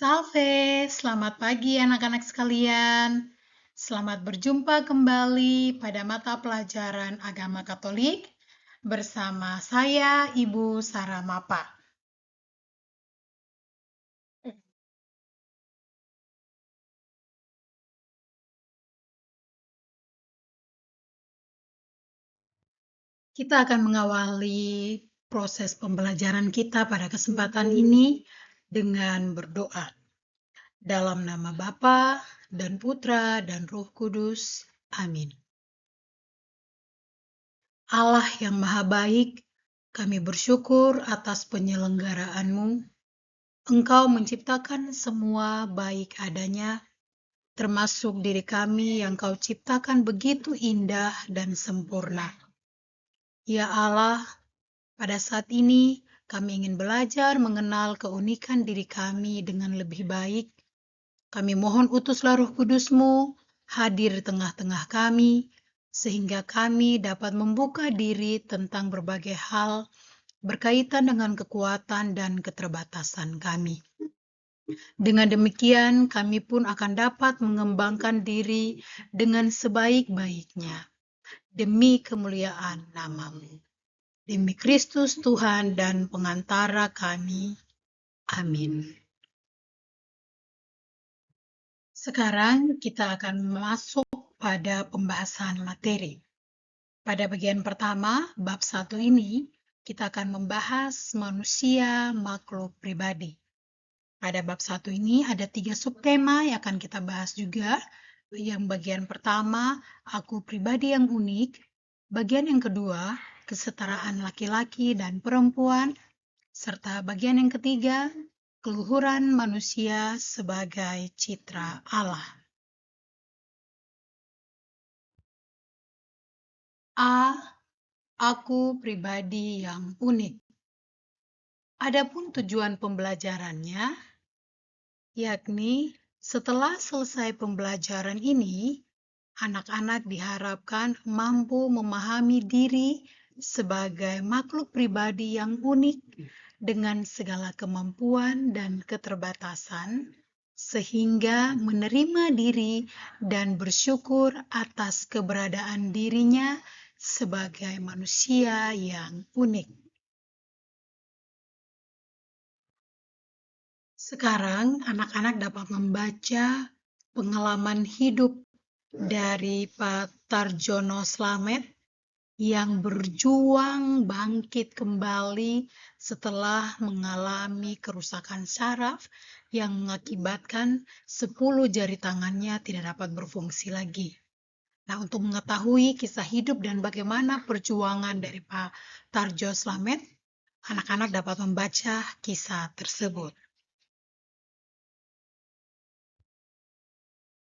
Salve, selamat pagi anak-anak sekalian. Selamat berjumpa kembali pada mata pelajaran Agama Katolik bersama saya, Ibu Sarah Mapa. Kita akan mengawali proses pembelajaran kita pada kesempatan ini dengan berdoa. Dalam nama Bapa dan Putra dan Roh Kudus. Amin. Allah yang Maha Baik, kami bersyukur atas penyelenggaraan-Mu. Engkau menciptakan semua baik adanya, termasuk diri kami yang Kau ciptakan begitu indah dan sempurna. Ya Allah, pada saat ini kami ingin belajar mengenal keunikan diri kami dengan lebih baik. Kami mohon utuslah Roh Kudus-Mu hadir di tengah-tengah kami, sehingga kami dapat membuka diri tentang berbagai hal berkaitan dengan kekuatan dan keterbatasan kami. Dengan demikian, kami pun akan dapat mengembangkan diri dengan sebaik-baiknya, demi kemuliaan nama-Mu. Demi Kristus Tuhan dan pengantara kami. Amin. Sekarang kita akan masuk pada pembahasan materi. Pada bagian pertama, bab 1 ini, kita akan membahas manusia makhluk pribadi. Pada bab 1 ini ada 3 subtema yang akan kita bahas juga. Yang bagian pertama, aku pribadi yang unik. Bagian yang kedua, kesetaraan laki-laki dan perempuan. Serta bagian yang ketiga, keluhuran manusia sebagai citra Allah. A. Aku pribadi yang unik. Adapun tujuan pembelajarannya, yakni setelah selesai pembelajaran ini, anak-anak diharapkan mampu memahami diri sebagai makhluk pribadi yang unik dengan segala kemampuan dan keterbatasan, sehingga menerima diri dan bersyukur atas keberadaan dirinya sebagai manusia yang unik. Sekarang anak-anak dapat membaca pengalaman hidup dari Pak Tarjono Slamet yang berjuang bangkit kembali setelah mengalami kerusakan saraf yang mengakibatkan 10 jari tangannya tidak dapat berfungsi lagi. Nah, untuk mengetahui kisah hidup dan bagaimana perjuangan dari Pak Tarjo Slamet, anak-anak dapat membaca kisah tersebut.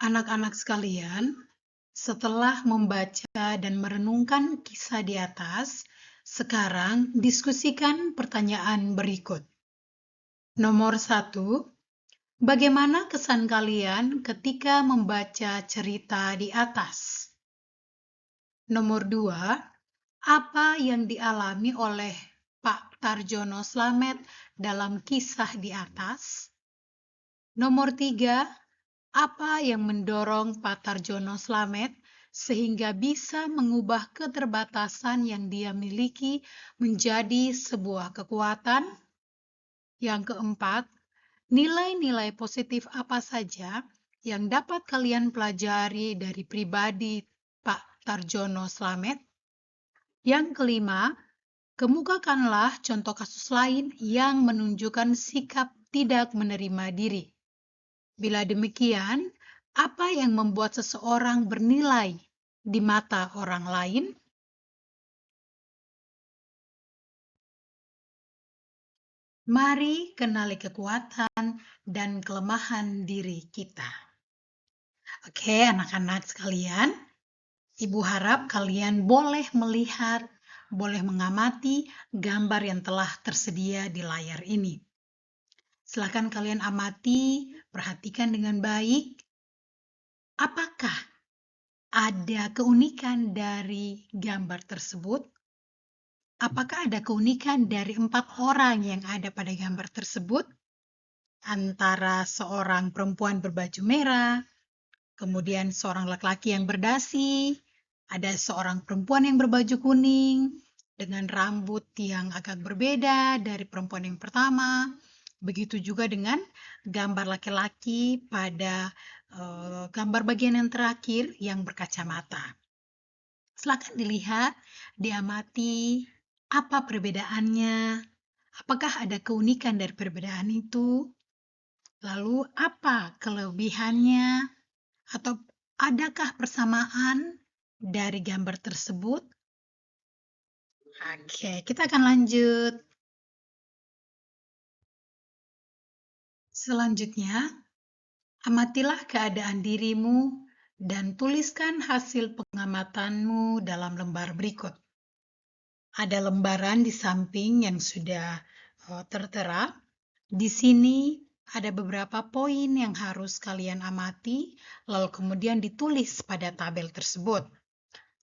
Anak-anak sekalian, setelah membaca dan merenungkan kisah di atas, sekarang diskusikan pertanyaan berikut. Nomor 1, bagaimana kesan kalian ketika membaca cerita di atas? Nomor 2, apa yang dialami oleh Pak Tarjono Slamet dalam kisah di atas? Nomor 3, apa yang mendorong Pak Tarjono Slamet sehingga bisa mengubah keterbatasan yang dia miliki menjadi sebuah kekuatan? Yang keempat, nilai-nilai positif apa saja yang dapat kalian pelajari dari pribadi Pak Tarjono Slamet? Yang kelima, kemukakanlah contoh kasus lain yang menunjukkan sikap tidak menerima diri. Bila demikian, apa yang membuat seseorang bernilai di mata orang lain? Mari kenali kekuatan dan kelemahan diri kita. Oke, anak-anak sekalian, Ibu harap kalian boleh melihat, boleh mengamati gambar yang telah tersedia di layar ini. Silakan kalian amati, perhatikan dengan baik. Apakah ada keunikan dari gambar tersebut? Apakah ada keunikan dari 4 orang yang ada pada gambar tersebut? antara seorang perempuan berbaju merah, kemudian seorang laki-laki yang berdasi, ada seorang perempuan yang berbaju kuning dengan rambut yang agak berbeda dari perempuan yang pertama. Begitu juga dengan gambar laki-laki pada gambar bagian yang terakhir yang berkacamata. Silakan dilihat, diamati, apa perbedaannya, apakah ada keunikan dari perbedaan itu, lalu apa kelebihannya, atau adakah persamaan dari gambar tersebut? Oke, kita akan lanjut. Selanjutnya, amatilah keadaan dirimu dan tuliskan hasil pengamatanmu dalam lembar berikut. Ada lembaran di samping yang sudah tertera. Di sini ada beberapa poin yang harus kalian amati, lalu kemudian ditulis pada tabel tersebut.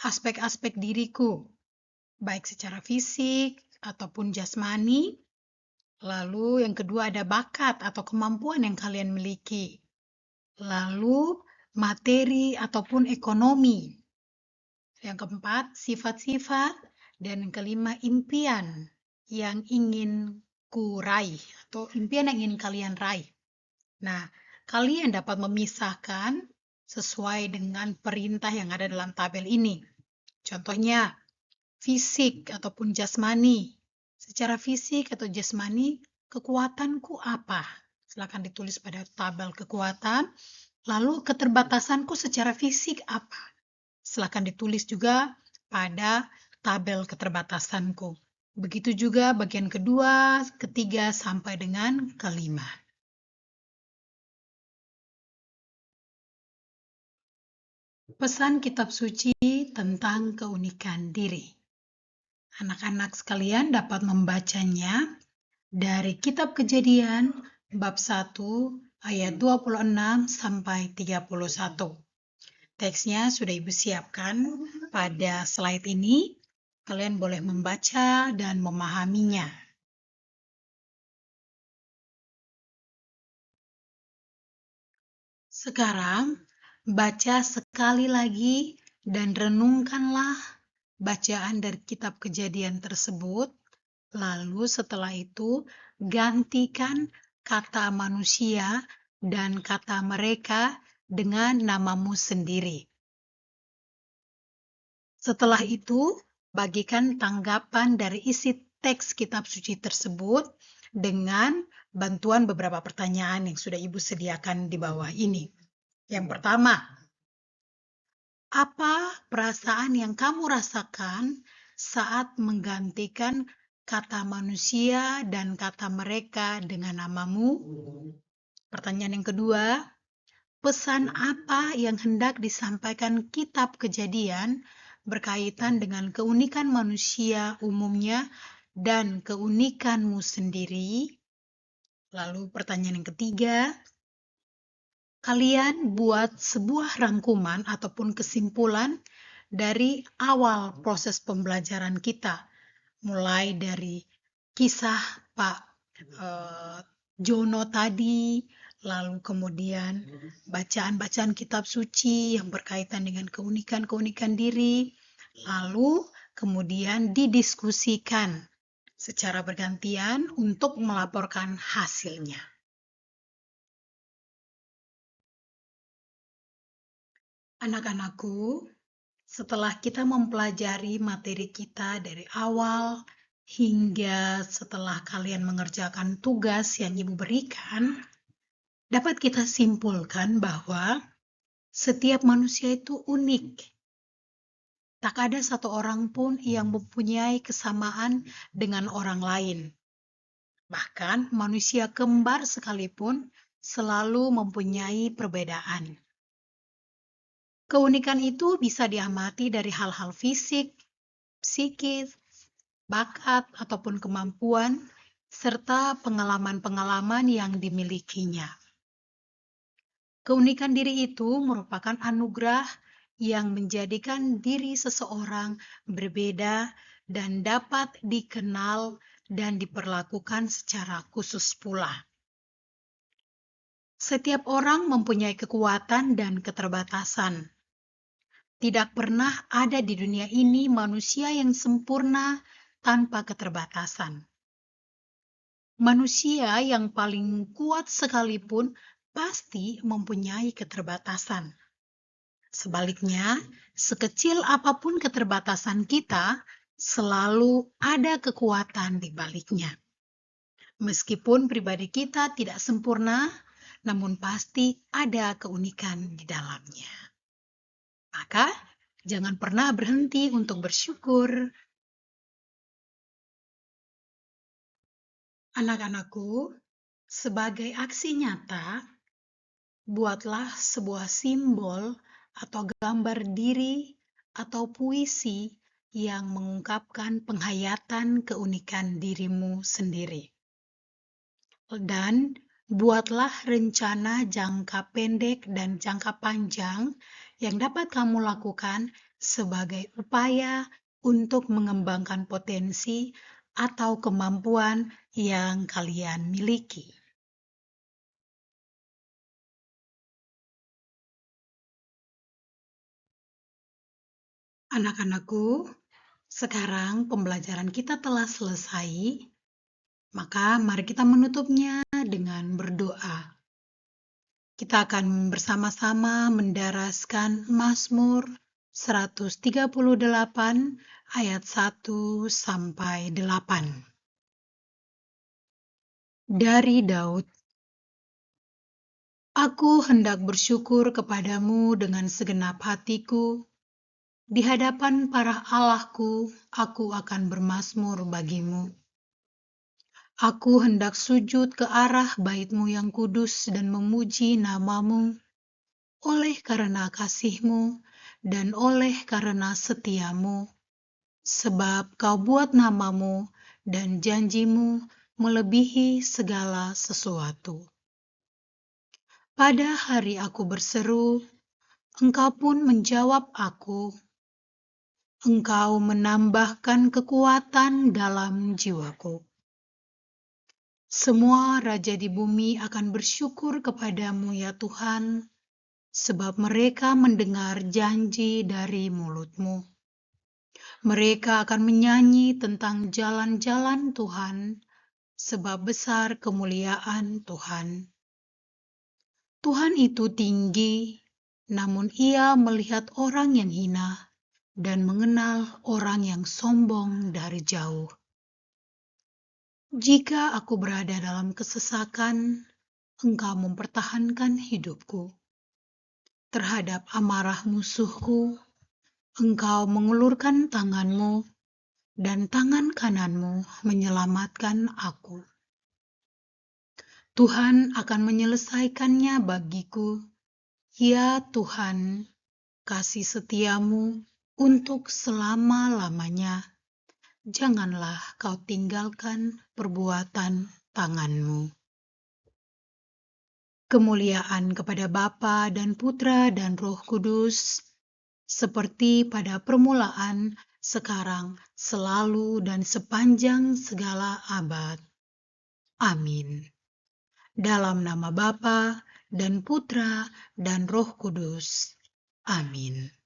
Aspek-aspek diriku, baik secara fisik ataupun jasmani. Lalu yang kedua ada bakat atau kemampuan yang kalian miliki. Lalu materi ataupun ekonomi. Yang keempat, sifat-sifat. Dan yang kelima, impian yang ingin ku raih atau impian yang ingin kalian raih. Nah, kalian dapat memisahkan sesuai dengan perintah yang ada dalam tabel ini. Contohnya, fisik ataupun jasmani. Secara fisik atau jasmani, kekuatanku apa? Silakan ditulis pada tabel kekuatan. Lalu keterbatasanku secara fisik apa? Silakan ditulis juga pada tabel keterbatasanku. Begitu juga bagian kedua, ketiga, sampai dengan kelima. Pesan kitab suci tentang keunikan diri. Anak-anak sekalian dapat membacanya dari kitab Kejadian bab 1 ayat 26 sampai 31. Teksnya sudah Ibu siapkan pada slide ini. Kalian boleh membaca dan memahaminya. Sekarang, baca sekali lagi dan renungkanlah bacaan dari kitab Kejadian tersebut. Lalu setelah itu, gantikan kata manusia dan kata mereka dengan namamu sendiri. Setelah itu, bagikan tanggapan dari isi teks kitab suci tersebut dengan bantuan beberapa pertanyaan yang sudah Ibu sediakan di bawah ini. Yang pertama, apa perasaan yang kamu rasakan saat menggantikan kata manusia dan kata mereka dengan namamu? Pertanyaan yang kedua, pesan apa yang hendak disampaikan kitab Kejadian berkaitan dengan keunikan manusia umumnya dan keunikanmu sendiri? Lalu pertanyaan yang ketiga, kalian buat sebuah rangkuman ataupun kesimpulan dari awal proses pembelajaran kita, mulai dari kisah Pak Jono tadi, lalu kemudian bacaan-bacaan kitab suci yang berkaitan dengan keunikan-keunikan diri, lalu kemudian didiskusikan secara bergantian untuk melaporkan hasilnya. Anak-anakku, setelah kita mempelajari materi kita dari awal hingga setelah kalian mengerjakan tugas yang Ibu berikan, dapat kita simpulkan bahwa setiap manusia itu unik. Tak ada satu orang pun yang mempunyai kesamaan dengan orang lain. Bahkan manusia kembar sekalipun selalu mempunyai perbedaan. Keunikan itu bisa diamati dari hal-hal fisik, psikis, bakat, ataupun kemampuan, serta pengalaman-pengalaman yang dimilikinya. Keunikan diri itu merupakan anugerah yang menjadikan diri seseorang berbeda dan dapat dikenal dan diperlakukan secara khusus pula. Setiap orang mempunyai kekuatan dan keterbatasan. Tidak pernah ada di dunia ini manusia yang sempurna tanpa keterbatasan. Manusia yang paling kuat sekalipun pasti mempunyai keterbatasan. Sebaliknya, sekecil apapun keterbatasan kita, selalu ada kekuatan di baliknya. Meskipun pribadi kita tidak sempurna, namun pasti ada keunikan di dalamnya. Maka, jangan pernah berhenti untuk bersyukur. Anak-anakku, sebagai aksi nyata, buatlah sebuah simbol atau gambar diri atau puisi yang mengungkapkan penghayatan keunikan dirimu sendiri. Dan buatlah rencana jangka pendek dan jangka panjang yang dapat kamu lakukan sebagai upaya untuk mengembangkan potensi atau kemampuan yang kalian miliki. Anak-anakku, sekarang pembelajaran kita telah selesai. Maka mari kita menutupnya dengan berdoa. Kita akan bersama-sama mendaraskan Mazmur 138 ayat 1 sampai 8. Dari Daud. Aku hendak bersyukur kepadamu dengan segenap hatiku. Di hadapan para allahku, aku akan bermazmur bagimu. Aku hendak sujud ke arah bait-Mu yang kudus dan memuji nama-Mu, oleh karena kasih-Mu dan oleh karena setia-Mu, sebab Kau buat nama-Mu dan janji-Mu melebihi segala sesuatu. Pada hari aku berseru, Engkau pun menjawab aku. Engkau menambahkan kekuatan dalam jiwaku. Semua raja di bumi akan bersyukur kepadamu ya Tuhan, sebab mereka mendengar janji dari mulut-Mu. Mereka akan menyanyi tentang jalan-jalan Tuhan, sebab besar kemuliaan Tuhan. Tuhan itu tinggi, namun Ia melihat orang yang hina dan mengenal orang yang sombong dari jauh. Jika aku berada dalam kesesakan, Engkau mempertahankan hidupku. Terhadap amarah musuhku, Engkau mengulurkan tangan-Mu, dan tangan kanan-Mu menyelamatkan aku. Tuhan akan menyelesaikannya bagiku. Ya Tuhan, kasih setia-Mu untuk selama-lamanya. Janganlah Kau tinggalkan perbuatan tangan-Mu. Kemuliaan kepada Bapa dan Putra dan Roh Kudus, seperti pada permulaan, sekarang, selalu, dan sepanjang segala abad. Amin. Dalam nama Bapa dan Putra dan Roh Kudus. Amin.